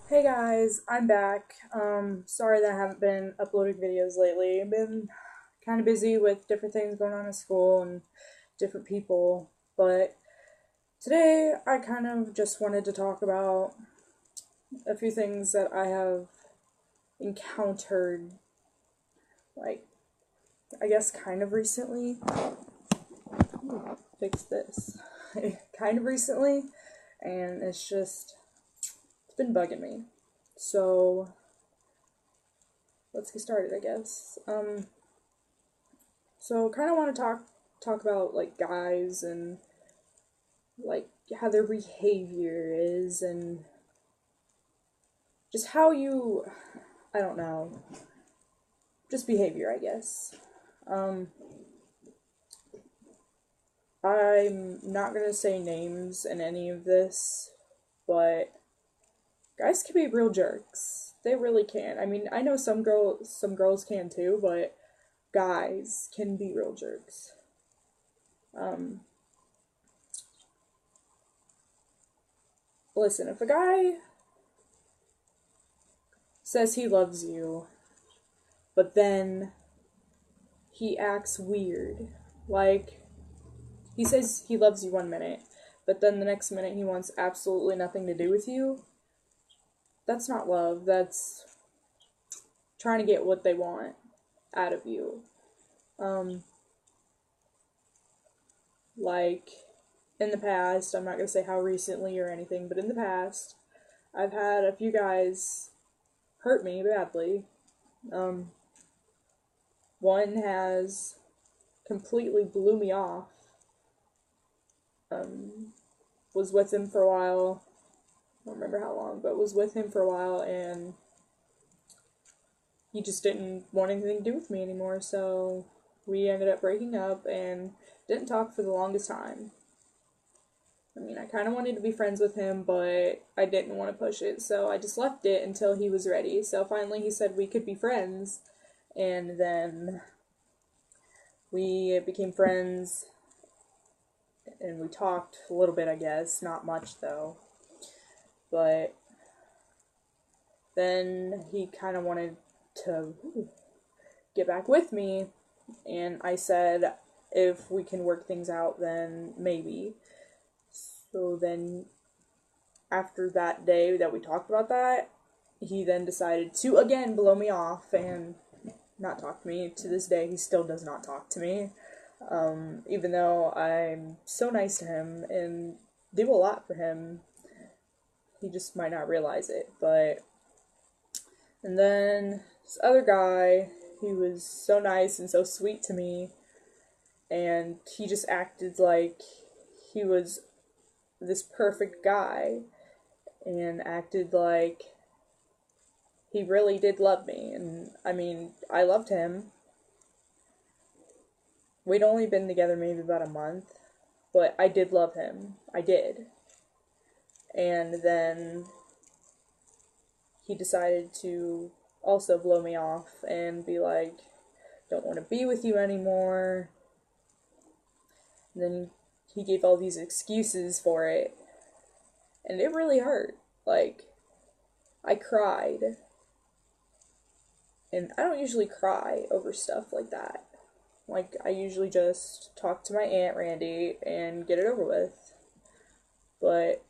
Hey guys, I'm back. Sorry that I haven't been uploading videos lately. I've been kind of busy with different things going on in school and different people, but today I kind of just wanted to talk about a few things that I have encountered, like, I guess kind of recently. Fix this. Kind of recently, and it's been bugging me. So, let's get started, I guess. So kind of want to talk about like guys and like how their behavior is and just how you I don't know, just behavior, I guess. Um I'm not going to say names in any of this, but guys can be real jerks. They really can. I mean, I know some girls can too, but guys can be real jerks. Um Listen, if a guy says he loves you, but then he acts weird. Like, he says he loves you one minute, but then the next minute he wants absolutely nothing to do with you. That's not love. That's trying to get what they want out of you. Um, like, in the past, I'm not going to say how recently or anything, but in the past, I've had a few guys hurt me badly. Um, One has completely blew me off. Um, was with him for a while. I don't remember how long, but was with him for a while, and he just didn't want anything to do with me anymore. So we ended up breaking up and didn't talk for the longest time. I mean, I kind of wanted to be friends with him, but I didn't want to push it, so I just left it until he was ready. So finally, he said we could be friends, and then we became friends, and we talked a little bit, I guess, not much though. But then he kind of wanted to get back with me, and I said, if we can work things out, then maybe. So then, after that day that we talked about that, he then decided to again blow me off and not talk to me. To this day, he still does not talk to me. Even though I'm so nice to him and do a lot for him, he just might not realize it. And then this other guy, he was so nice and so sweet to me, and he just acted like he was this perfect guy and acted like he really did love me. And I mean, I loved him. We'd only been together maybe about a month, but I did love him. I did. And then he decided to also blow me off and be like, don't want to be with you anymore. And then he gave all these excuses for it, and it really hurt. Like, I cried. And I don't usually cry over stuff like that. Like, I usually just talk to my Aunt Randy and get it over with. But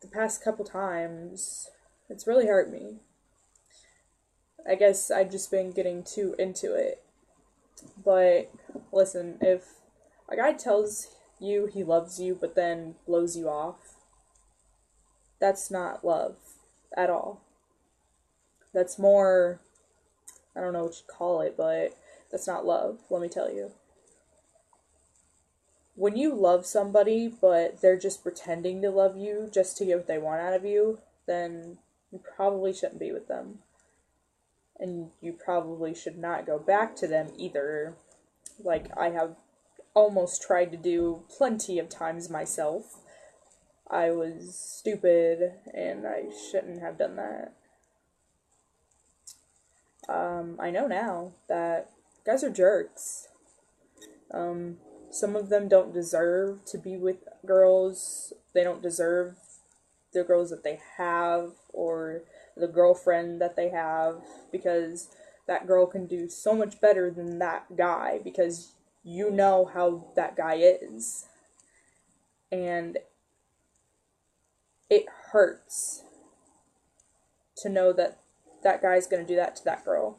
the past couple times, it's really hurt me. I guess I've just been getting too into it. But listen, if a guy tells you he loves you but then blows you off, that's not love at all. That's more, I don't know what you call it, but that's not love, let me tell you. When you love somebody, but they're just pretending to love you just to get what they want out of you, then you probably shouldn't be with them. And you probably should not go back to them either, like I have almost tried to do plenty of times myself. I was stupid and I shouldn't have done that. I know now that guys are jerks. Some of them don't deserve to be with girls. They don't deserve the girls that they have or the girlfriend that they have, because that girl can do so much better than that guy because you know how that guy is. And it hurts to know that that guy's going to do that to that girl.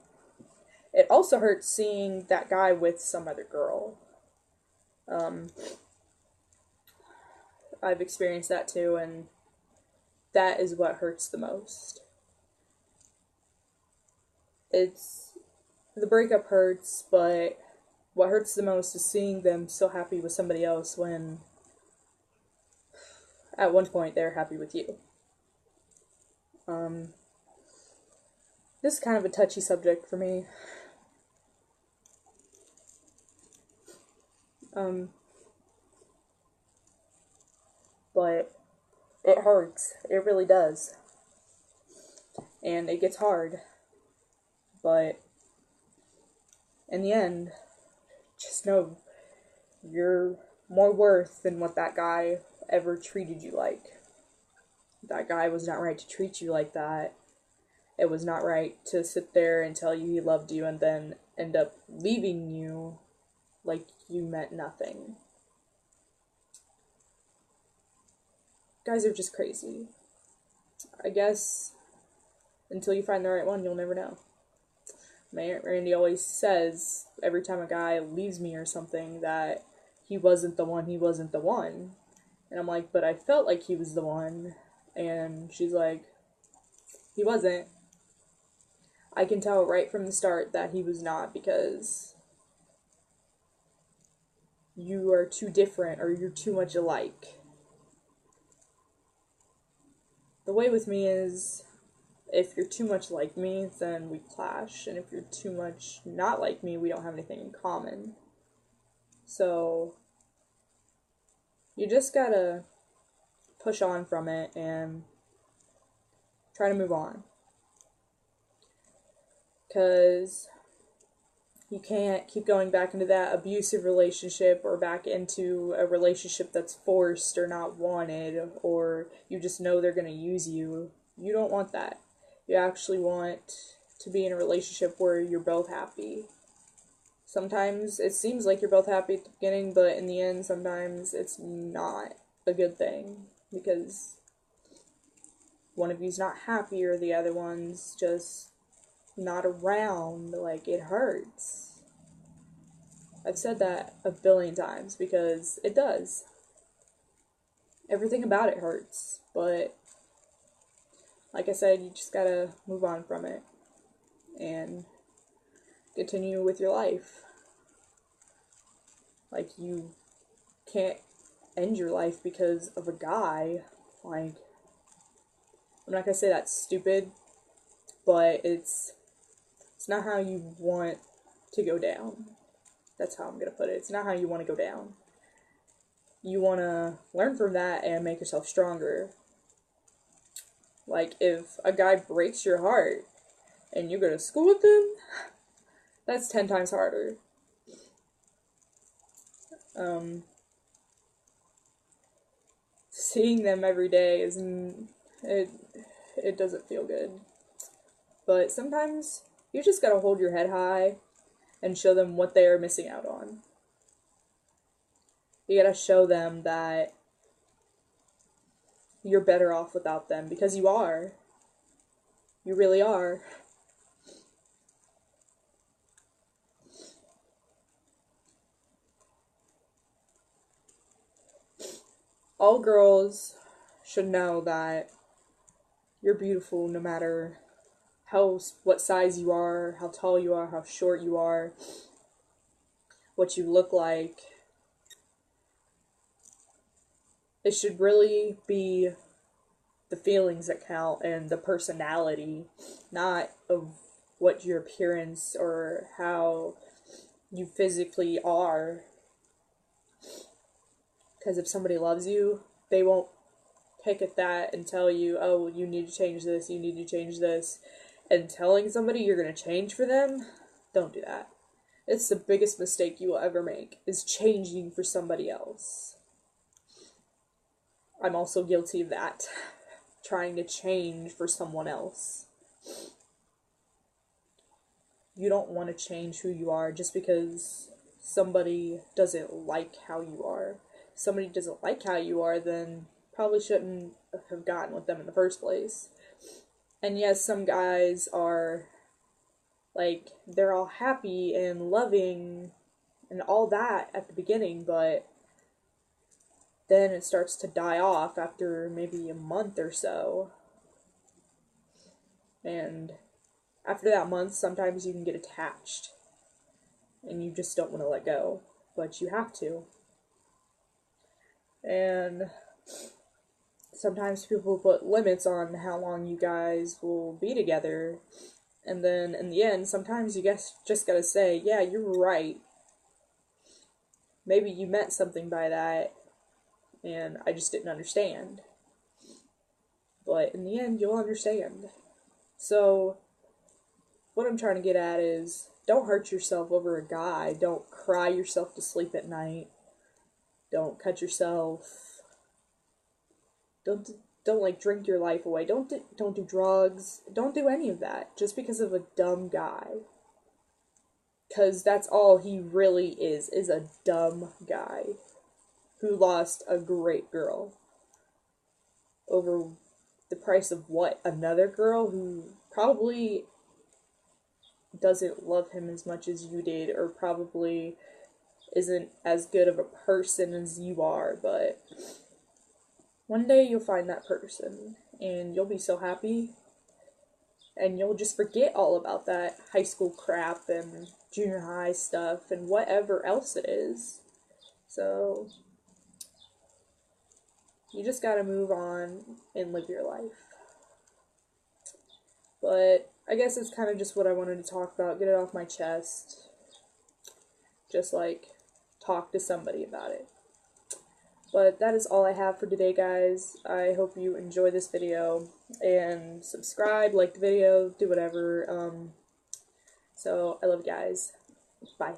It also hurts seeing that guy with some other girl. I've experienced that too, and that is what hurts the most. The breakup hurts, but what hurts the most is seeing them so happy with somebody else when at one point they're happy with you. This is kind of a touchy subject for me. But it hurts. It really does. And it gets hard. But in the end, just know you're more worth than what that guy ever treated you like. That guy was not right to treat you like that. It was not right to sit there and tell you he loved you and then end up leaving you like you meant nothing. Guys are just crazy. I guess until you find the right one, you'll never know. My Aunt Randy always says every time a guy leaves me or something that he wasn't the one. And I'm like, but I felt like he was the one. And she's like, he wasn't. I can tell right from the start that he was not, because you are too different or you're too much alike. The way with me is, if you're too much like me, then we clash. And if you're too much not like me, we don't have anything in common. So, you just gotta push on from it and try to move on. Because you can't keep going back into that abusive relationship or back into a relationship that's forced or not wanted, or you just know they're going to use you. You don't want that. You actually want to be in a relationship where you're both happy. Sometimes it seems like you're both happy at the beginning, but in the end, sometimes it's not a good thing because one of you's not happy or the other one's just not around. Like, it hurts. I've said that a billion times because it does. Everything about it hurts, but like I said, you just gotta move on from it and continue with your life. Like, you can't end your life because of a guy. Like, I'm not gonna say that's stupid, but it's not how you want to go down. That's how I'm gonna put it. It's not how you want to go down. You want to learn from that and make yourself stronger. Like, if a guy breaks your heart and you go to school with him, that's 10 times harder. Seeing them every day it doesn't feel good. But sometimes you just gotta hold your head high and show them what they are missing out on. You gotta show them that you're better off without them, because you are. You really are. All girls should know that you're beautiful no matter what size you are, how tall you are, how short you are, what you look like. It should really be the feelings that count and the personality, not of what your appearance or how you physically are. Because if somebody loves you, they won't pick at that and tell you, oh, you need to change this, you need to change this. And telling somebody you're going to change for them, don't do that. It's the biggest mistake you will ever make, is changing for somebody else. I'm also guilty of that. trying to change for someone else. You don't want to change who you are just because somebody doesn't like how you are. If somebody doesn't like how you are, then probably shouldn't have gotten with them in the first place. And yes, some guys are, like, they're all happy and loving and all that at the beginning, but then it starts to die off after maybe a month or so. And after that month, sometimes you can get attached and you just don't want to let go, but you have to. And sometimes people put limits on how long you guys will be together, and then in the end, sometimes you just gotta say, yeah, you're right. Maybe you meant something by that, and I just didn't understand. But in the end, you'll understand. So, what I'm trying to get at is, don't hurt yourself over a guy. Don't cry yourself to sleep at night. Don't cut yourself. Don't like drink your life away. Don't do drugs. Don't do any of that just because of a dumb guy. Because that's all he really is a dumb guy who lost a great girl over the price of what? Another girl who probably doesn't love him as much as you did, or probably isn't as good of a person as you are, but one day you'll find that person and you'll be so happy, and you'll just forget all about that high school crap and junior high stuff and whatever else it is. So you just gotta move on and live your life. But I guess it's kind of just what I wanted to talk about, get it off my chest. Just like talk to somebody about it. But that is all I have for today, guys. I hope you enjoy this video, and subscribe, like the video, do whatever. So I love you guys. Bye.